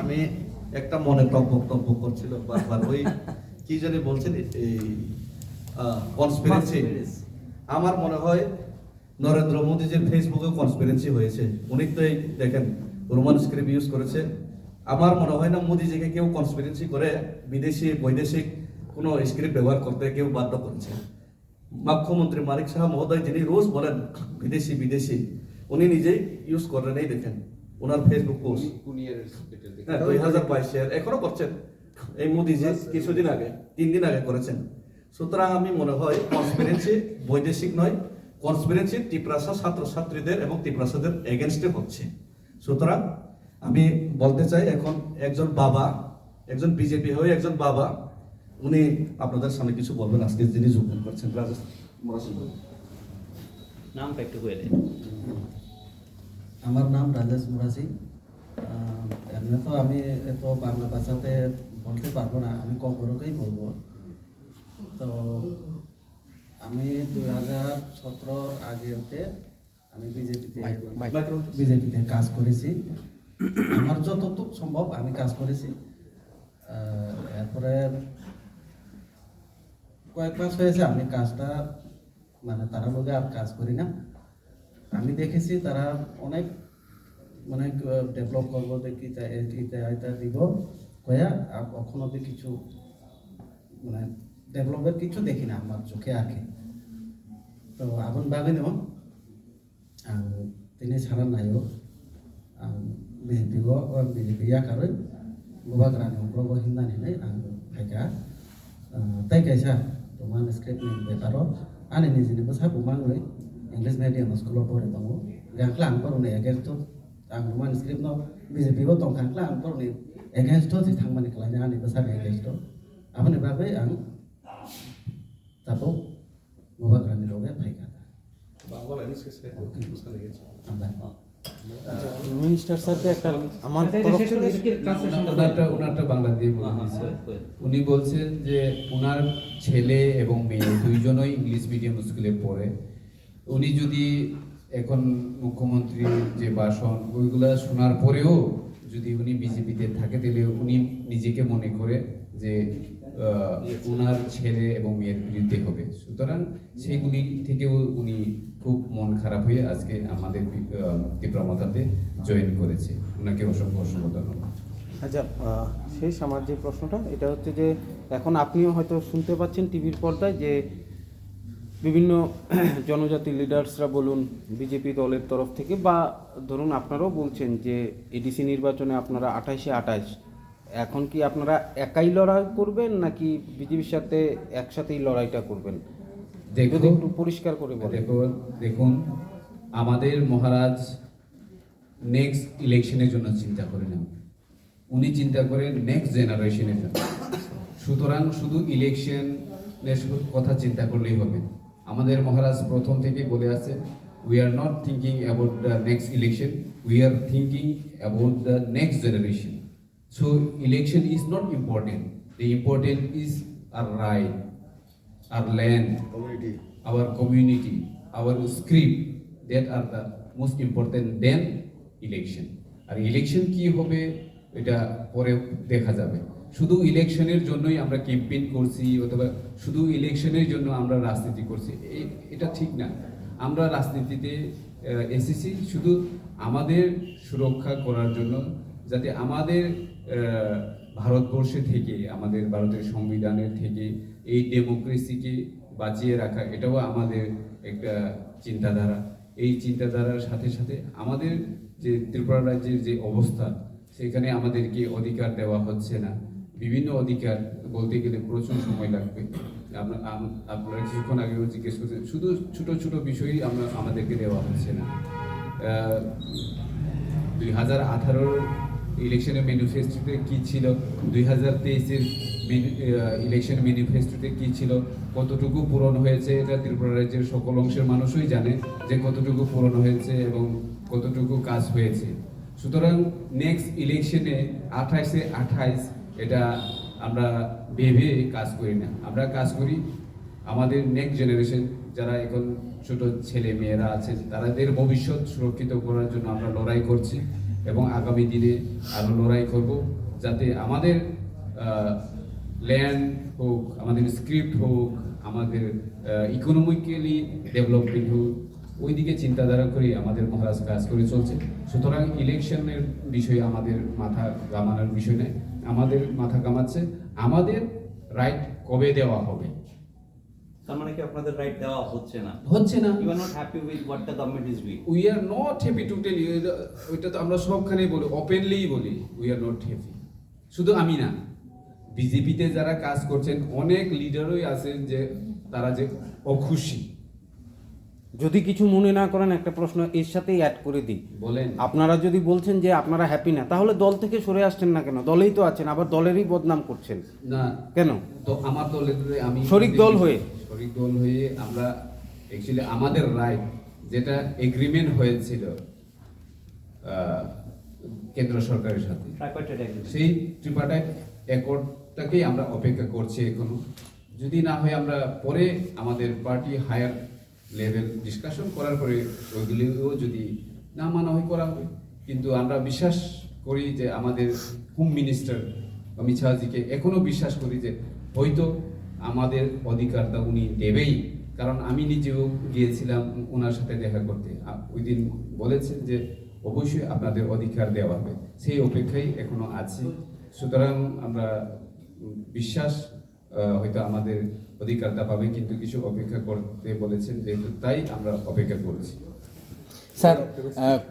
আমি একটা মনে বক্তব্য করছিল বারবার ওই কি জানি বলছেন এই কনস্পিরেন্সি আমার মনে হয় নরেন্দ্র মোদীজির ফেসবুকে কনস্পিরেন্সি হয়েছে উনি তো এই দেখেন রোমান স্ক্রিপ্ট ইউজ করেছে আমার মনে হয় না মোদীজিকে কেউ কনস্পিরেন্সি করে বিদেশি বৈদেশিক কোনো স্ক্রিপ্ট ব্যবহার করতে কেউ বাধ্য করেছে মুখ্যমন্ত্রী মানিক সাহা মহোদয় যিনি রোজ বলেন বিদেশি উনি নিজেই ইউজ করেন এই দেখেন ওনার ফেসবুক পোস্ট 2022-এর এখনো করছেন এই মোদীজি কিছুদিন আগে 3 দিন আগে করেছেন সুতরাং আমি মনে হয় কনস্পিরেন্সি বৈদেশিক নয় কনস্পিরেন্সি ত্রিপুরাসা ছাত্রছাত্রীদের এবং ত্রিপুরাসাদের এগেনস্টে হচ্ছে সুতরাং আমি বলতে চাই এখন একজন বাবা একজন বিজেপি হয়ে একজন বাবা উনি আপনাদের সামনে কিছু বলবেন আজকে যিনি যোগদান করছেন নামটা একটু বলে আমার নাম রাজেশ মুরাসি এমনি তো আমি এত বাংলা ভাষাতে বলতে পারবো না আমি কখনোকেই বলবো তো আমি 2017 আগেতে আমি বিজেপিতে কাজ করেছি আমার যতটুকু সম্ভব আমি কাজ করেছি এরপরে কয়েক মাস হয়েছে আমি কাজটা মানে তারা লোকে আর কাজ করি না আমি দেখেছি তারা অনেক ডেভেলপ করবো দেখি এটা দিব কয়া আর কখনো কিছু মানে ডেভেলপের কিছু দেখি না আমার চোখে আঁকে তো এখন ভাবিন তিনি ছাড়া নাইও বিজেপি কারণ গোবাগ রানি অগ্রগ হিন্দা নেই ফাইকা তাই কাইসা তোমার স্ক্রিপ্ট বেতার আনে নিজে সাবু মাংলে इंग्लिश मीडियम स्कूल पढ़े दो गांखला आं पर एगेन्स्ट आं मान स्क्रिप्ट न बीजेपी तो गांखला आं पर एगेन्स्ट थी थांबानि खालायनो आंनि बसाबे एगेन्स्ट आफोरनि बागै आं जाबो माबा বলেন শেষে বুঝতে গেছি মিনিস্টার স্যারকে একটা আমার আচ্ছা, তরফ শেষ করে থেকে এদিকে translation টা ওনারটা বাংলা দিয়ে বলে দিয়েছে। উনি বলছেন যে ওনার ছেলে এবং মেয়ে দুইজনই ইংলিশ মিডিয়াম স্কুলে পড়ে। উনি যদি এখন মুখ্যমন্ত্রীর যে ভাষণ ওইগুলা শোনার পরেও যদি উনি বিজেপিতে থাকে তাহলে উনি নিজেকে মনে করে যে ওনার ছেলে এবং মেয়ের বিরুদ্ধে হবে। সুতরাং সেইগুলি থেকেও উনি খুব মন খারাপ হয়ে আজকে আমাদের মুক্তি প্রমতাতে জয়েন করেছে। ওনাকে অসংখ্য অসংখ্য ধন্যবাদ। আচ্ছা শেষ আমার যে প্রশ্নটা এটা হচ্ছে যে এখন আপনিও হয়তো শুনতে পাচ্ছেন টিভির পর্দায় যে বিভিন্ন জনজাতি লিডার্সরা বলুন বিজেপি দলের তরফ থেকে বা ধরুন আপনারাও বলছেন যে এডিসি নির্বাচনে আপনারা 28-28 এখন কি আপনারা একাই লড়াই করবেন নাকি বিজেপির সাথে একসাথেই লড়াইটা করবেন? যদি একটু পরিষ্কার করে বলেন। দেখুন আমাদের মহারাজ নেক্সট ইলেকশনের জন্য চিন্তা করেন না, উনি চিন্তা করেন নেক্সট জেনারেশনের জন্য। সুতরাং শুধু ইলেকশনের কথা চিন্তা করলেই হবে। আমাদের মহারাজ প্রথম থেকে বলে আছে, we are not thinking about the next election, we are thinking about the next generation. So election is not important, the important is our right, our land, our community, our script, that are the most important than election. R election কি হবে এটা পরে দেখা যাবে। শুধু ইলেকশনের জন্যই আমরা ক্যাম্পেইন করছি অথবা শুধু ইলেকশনের জন্য আমরা রাজনীতি করছি, এটা ঠিক না। আমরা রাজনীতিতে এসেছি শুধু আমাদের সুরক্ষা করার জন্য, যাতে আমাদের ভারতবর্ষে থেকে, আমাদের ভারতের সংবিধানের থেকে এই ডেমোক্রেসিকে বাঁচিয়ে রাখা, এটাও আমাদের একটা চিন্তাধারা। এই চিন্তাধারার সাথে সাথে আমাদের যে ত্রিপুরা রাজ্যের যে অবস্থা, সেখানে আমাদেরকে অধিকার দেওয়া হচ্ছে না। বিভিন্ন অধিকার বলতে গেলে প্রচুর সময় লাগবে। আপনারা কিছুক্ষণ আগেও জিজ্ঞেস করছেন, শুধু ছোট ছোট বিষয়ই আমাদেরকে দেওয়া হচ্ছে না। 2018 ইলেকশনের ম্যানিফেস্টোতে কি ছিল, 2023-এর ইলেকশন ম্যানিফেস্টোতে কি ছিল, কতটুকু পূরণ হয়েছে, এটা ত্রিপুরা রাজ্যের সকল অংশের মানুষই জানে যে কতটুকু পূরণ হয়েছে এবং কতটুকু কাজ হয়েছে। সুতরাং নেক্সট ইলেকশনে 28-28 এটা আমরা ভেবে কাজ করি না, আমরা কাজ করি আমাদের নেক্সট জেনারেশন যারা এখন ছোট ছেলে মেয়েরা আছে তাদের ভবিষ্যৎ সুরক্ষিত করার জন্য আমরা লড়াই করছি এবং আগামী দিনে আরও লড়াই করব, যাতে আমাদের ল্যান্ড হোক, আমাদের স্ক্রিপ্ট হোক, আমাদের ইকোনমিক্যালি ডেভেলপমেন্ট হোক, ওই দিকে চিন্তাধারা করে আমাদের মহারাজ কাজ করে চলছে। সুতরাং ইলেকশনের বিষয়ে আমাদের মাথা ঘামানোর বিষয় নেই, আমাদের মাথা ঘামাচ্ছে আমাদের রাইট কবে দেওয়া হবে। তার মানে কি আপনাদের রাইট দেওয়া হচ্ছে না? হচ্ছে না। You are not happy with what the government is doing. We are not happy to tell you, ওইটা তো আমরা সবখানেই বলি, ওপেনলিই বলি উই আর নট হ্যাপি। শুধু আমি না, বিজেপিতে যারা কাজ করছেন অনেক লিডারই আছেন যে তারা যে অখুশি। যদি কিছু মনে না করেন একটা প্রশ্ন এর সাথেই অ্যাড করে দিই, বলেন। আপনারা যদি বলছেন যে আপনারা হ্যাপি না, তাহলে দল থেকে সরে আসছেন না কেন? দলেই তো আছেন, আবার দলেরই বদনাম করছেন না কেন? তো আমার দলের আমি শরিক দল হয়ে আমরা অ্যাকচুয়ালি আমাদের রাইট যেটা এগ্রিমেন্ট হয়েছিল কেন্দ্র সরকারের সাথে, ট্রাইপার্টাইট এগ্রিমেন্ট, সেই ট্রিপার্টাইট অ্যাকর্ডটাকেই আমরা অপেক্ষা করছি এখনো। যদি না হয় আমরা পরে আমাদের পার্টি হায়ার লেভেল ডিসকাশন করার পরে ওইগুলিও যদি না মানা হয় করা হবে। কিন্তু আমরা বিশ্বাস করি যে আমাদের হোম মিনিস্টার অমিত শাহজিকে এখনো বিশ্বাস করি যে হয়তো আমাদের অধিকারটা উনি দেবেই, কারণ আমি নিজেও গিয়েছিলাম ওনার সাথে দেখা করতে, ওই দিন বলেছেন যে অবশ্যই আপনাদের অধিকার দেওয়া হবে, সেই অপেক্ষায় এখনো আছি। সুতরাং আমরা বিশ্বাস হয়তো আমাদের অধিকারটা পাবে, কিন্তু কিছু অপেক্ষা করতে বলেছেন, যেহেতু তাই আমরা অপেক্ষা করছি। Sir,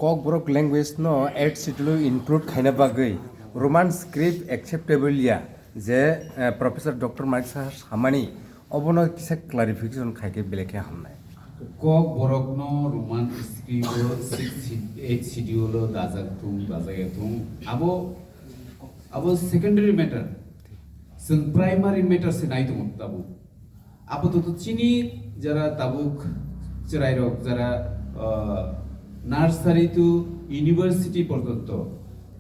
Kok Borok language no add schedule include khaina bagai Roman script acceptable ya je Professor Dr. Mike Hamani obono kisa clarification khaike beleke hamnai Kokborok roman script 6-8 schedule দাজাগতুম আবো সেকেন্ডারি ম্যাটার जों primary matter से नायदोंमोन Tabuk आपातत चीनी যারা তাবুক চেরাইরক যারা nursery two university পর্যন্ত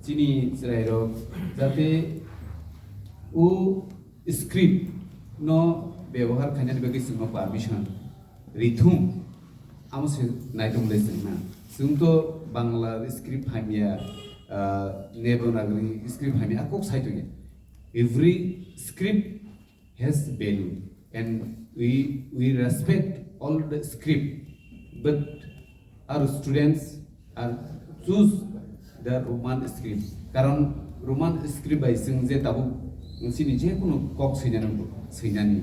চিনি চেরাইরক যাতে ও স্ক্রিপ্ট ন ব্যবহার খাইনানি বাকি जों পারমিশন রিথুম আমসে নাইদংলাই जोंना जोंथ' बांला स्क्रिप्ट हामिया नेबनागरी स्क्रिप्ट हामिया कक साइतोया every script has value and we respect all the script but our students are choose the Roman script karon Roman script by जों जे दाबो मोनसेनि जेकुनु कक सैनानि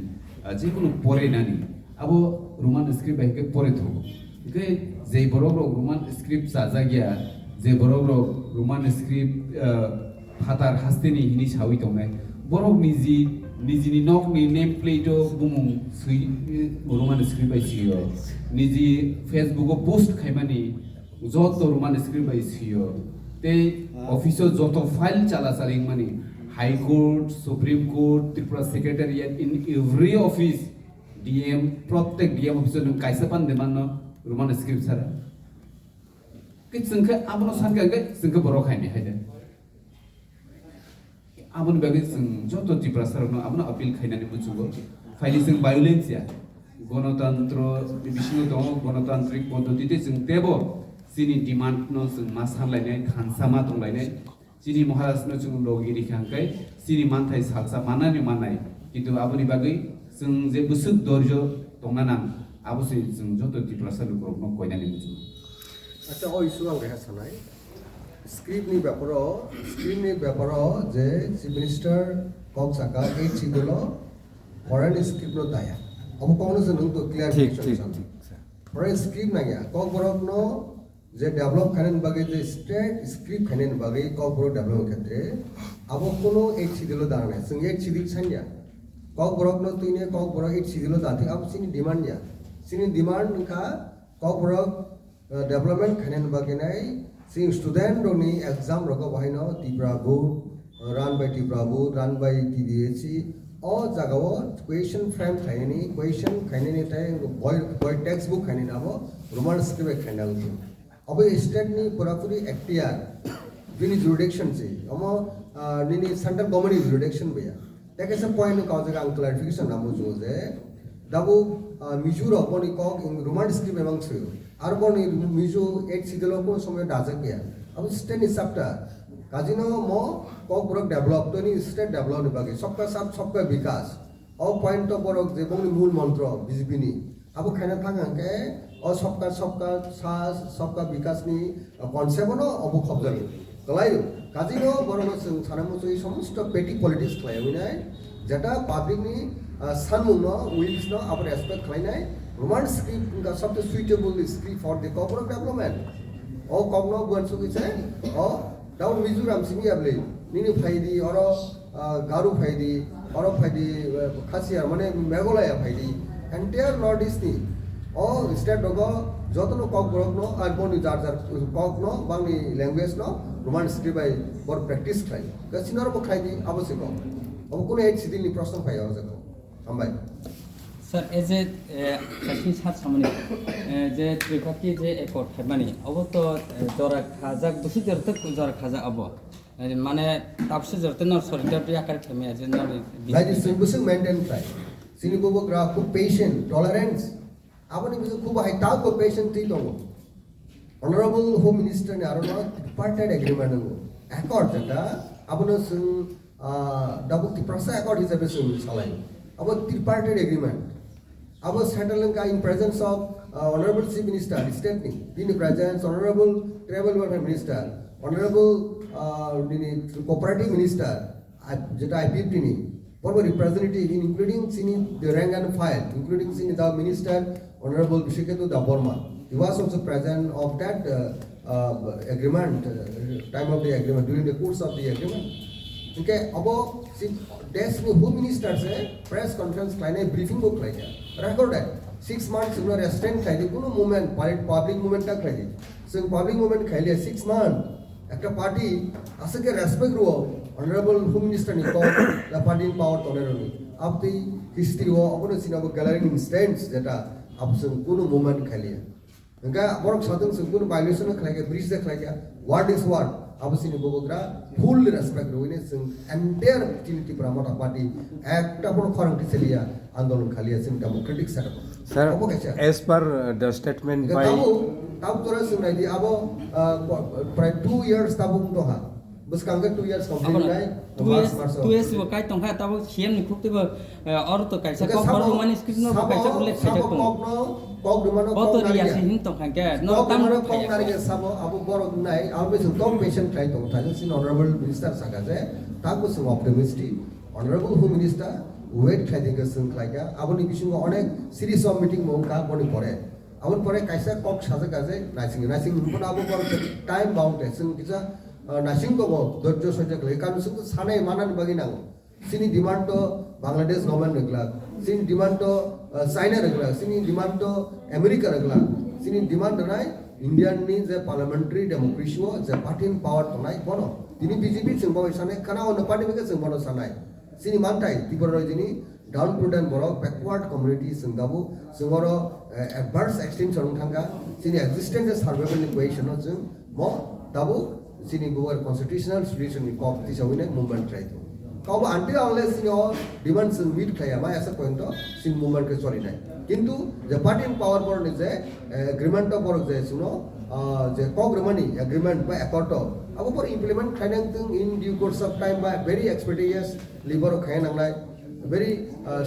जेकुनु परेनानि आबो Roman script बायके परे थगो इके जे बरग Roman script जाजागिया जे बरग Roman script फातार हास्तेनि हिनि सावि दंनाय बरग निजिनि नकनि नेम प्लेटो बुमुं सै Roman script बायसियो निजि फेसबुकआव पोस्ट खायमानि जत Roman script बायसियो ते अफिसो जत फाइल चाला चालिं मानि high court supreme court Tripura secretariat in every office DM प्रत्येक डीएम ऑफिसर नों कायसा पानदे मानो Roman script सारा कि जोंखो आबनो सानखांगे जोंखो बर' खायनो हायदो आबनो बागै जों जत त्रिपुरा सारावनो आबनो आपिल खायनानै बुजुगो फाइलि जों भायोलेन्सया गणतन्त्र बिसिनो दङ गणतान्त्रिक पद्धतिते जों तेबो जिनि डिमान्ड न जों मा सानलायनाय खानसामा दंलायनाय जिनि महाराजनो जों लगिरि खांखाय जिनि मानथाय सालसा मानानि मानाय किन्तु आबनि बागै जों जे बोसोर धैर्य दंना नां आबसै जों जत त्रिपुरा सारावनो कयनानै बुजुगो আচ্ছা ও ইস্যু আং রেখা সানাই স্ক্রিপ্টনি ব্যাপারও যে চিফ মিনিস্টার কক সাকা এই ছিদল ফরেন স্ক্রিপ্ট দায়া অব কোনো যে নং তো ক্লিয়ার ফরেন স্ক্রিপ্ট নাগিয়া কক বরক ন যে ডেভেলপ খানেন বাগে যে স্টেট স্ক্রিপ্ট খানেন বাগে কক বরক ডেভেলপ ক্ষেত্রে আব কোনো এই ছিদল দাঁড়ায় না जों এই ছিদিক সানিয়া কক বরক ন তুইনে কক বরক এই ছিদল দাঁতে আব সিনি ডিমান্ড নিয়া সিনি ডিমান্ড নখা কক বরক डेवलपमेंट खानेन बागेनाय सिं स्टूडेंट रोनी एग्जाम रको बाहायनो Tripura board run by Tripura board run by TDSC ओ जागाओ क्वेश्चन फ्रेम खायनी क्वेश्चन खायनी ताय बय टेक्स्ट बुक खायनी नाबो रोमान स्क्रिप्ट खायनाल अब स्टेट नि पुरापुरी एक्टियार बिनि जुरिडिक्शन से अमो निनि सेंट्रल गवर्नमेंट जुरिडिक्शन बेया टेक एस पॉइंट का जगह आं क्लैरिफिकेशन नामो जो जे दाबो मिजुर अपनी कक रोमान स्क्रिप्ट एमंग से আর কোন মিজু এক সিদল কোন সময় ডাজা গিয়া अब स्टेट नि सबटा काजिनो म কক বরক ডেভেলপ তনি স্টেট ডেভেলপ নিবাগে सबका साथ सबका विकास অ পয়েন্ট বরক যে বংনি মূল মন্ত্র বিজেপি নি আবো খানা থাঙ্গাকে অ सबका साथ सबका विकास नि कनसेप्ट न अब खबजानि तलायो काजिनो बरक जों सानामसै समस्त पेटी पॉलिटिक्स खालायनाय जेटा पाब्लिक नि सानमुन उइल्स न अब रेसपेक्ट खालायनाय Roman script का सबसे suitable script for the corporate development. और कॉग्नो बुआन सुखी से और डाउन मिजोरम सिंगी अबले निनी फायदी और गारू फायदी और फायदी खासिया माने मेघालय फायदी एंटायर नॉर्थ ईस्ट नी और स्टेट डगो जतनो कॉग ब्रॉकनो और बोनी जार कॉगनो बांगनी लैंग्वेज नो रोमान स्क्रिप्ट बाय फॉर प्रैक्टिस खाई कसिनर को खाई दी आवश्यक अब कोने एक सिदिनी प्रश्न फाया हो जाको हम भाई Sir, as a Kashi Hatsamani, the Tripaki, the airport, Hamani, over to Dora Kazak, Bushiter took Dora Kaza Abo. And Mane Tapsis or Tenor Solidarity Academy as in that is simple maintain try. Sinibubo graph, patient, tolerance. Abani was a Kuba, I talk of patient Tito. Honorable Home Minister Narona, tripartite agreement. Accord that Abanos double the process accord is a vessel saline. About tripartite agreement. Our settling in presence of Honorable Chief Minister, State in the presence, Honorable Travel Welfare Minister, Honorable Cooperative Minister, Jeta IPP, former representative, including the rank and file, including the Minister, Honorable Bishiketu Daborma. He was also present of that agreement, time of the agreement, during the course of the agreement. Okay, about desk home minister से press conference लाइने briefing को कराया record है 6 months उन्होंने restraint खाई थी कोनो movement public movement तक खाई थी so public movement खाई लिया 6 months एक party ऐसे के respect रो honorable home minister निको the party in power तो नहीं अब ती history वो अपने सिना वो gallery instance Zeta abo sing kuno movement khalia engka borok sadung sing kuno violation khalia breach da khalia word is word abo sini bobogra full respect roine sing entire Tripura Mota Party ekta boro khorang tiselia andolon khalia sing democratic setup Sir, as per the statement by tabu tora sing nai abo pray 2 years tabung toha bus kangga 2 years complete nai tu es wakai tongkha tabo khiam ni khupte ba or to kaisa kok baru manis kisno ba kaisa kulet kaisa tong kok dumano boto ri asi hin tongkha ke no tam no kok nari sabo abo borok nai always tom patient try to tha sin honorable minister saka je tabu sing optimistic honorable home minister wait khai dinga sing khlaiga aboni bisingo onek series of meeting mongka boni pore abon pore kaisa kok saja kaje nasing bun abo bor time bound sing kisa nasing ko dorjo soja kle kan sing sanai manan bagi nang sini demand to Bangladesh government regla sini demand to China regla sini demand to America regla sini demand nai Indian ni je parliamentary democracy je party in power to nai bono tini BJP sing bawa sanai kana ono party me sing bono sanai sini mantai Tripura jini downtrodden borok backward community sing gabu singoro adverse extinction thanga sini existence survival equation sing mo tabu sini buar constitutional solution ni kop tisawine movement try to kau until unless sini all demand sing meet khaya ma asa point to sing movement ke choli nai kintu the party in power por ni je agreement to por je suno je kogremani agreement by accord to abo por implement khainang tung in due course of time by very expeditious labor khainang nai very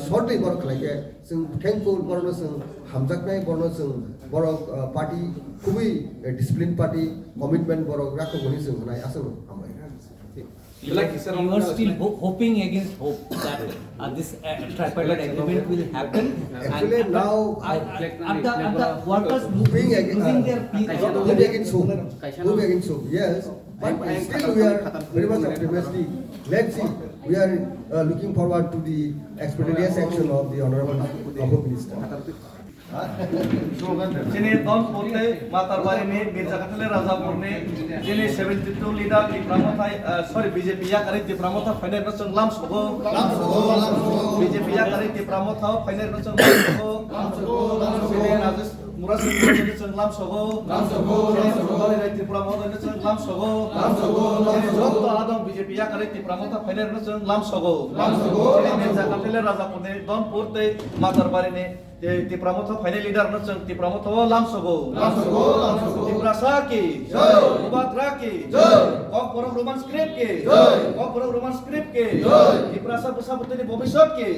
shortly bor khlai sing thankful borno sing hamjak nai borno sing borok party খুবই discipline party commitment borok rakho boni sing nai asalo amai You are still hoping against hope that this tripartite agreement will happen. Actually now At the workers losing their moving against hope. Moving against hope, yes. But still we are very much optimistic. Let's see. We are looking forward to the expeditious action of the Honorable Home Minister. যিনি দল পড়তে মাতার বাড়ি নিয়ে মির্জা কাটলে রাজা পড়নে যিনি 72 leader টিপ্রামথাই sorry BJP ইয়াকারি টিপ্রামথা final নচং লাম সগো বিজেপি ইয়াকারি টিপ্রামথা ফাইনাল নচং লাম সগো যিনি রাজেশ মুরাসিং নচং লাম সগো যিনি ত্রিপুরামথা নচং লাম সগো যিনি যত আদম বিজেপি ইয়াকারি টিপ্রামথা ফাইনাল নচং লাম সগো যিনি মির্জা কাটলে রাজা পড়নে দল পড়তে মাতার বাড়ি নিয়ে Tripura final leader nacang Tripura lamsogo Tripura Saki Ubatra ki kok borok roman script ki kok borok roman script ki Tripura sa besar betul di bobisot ki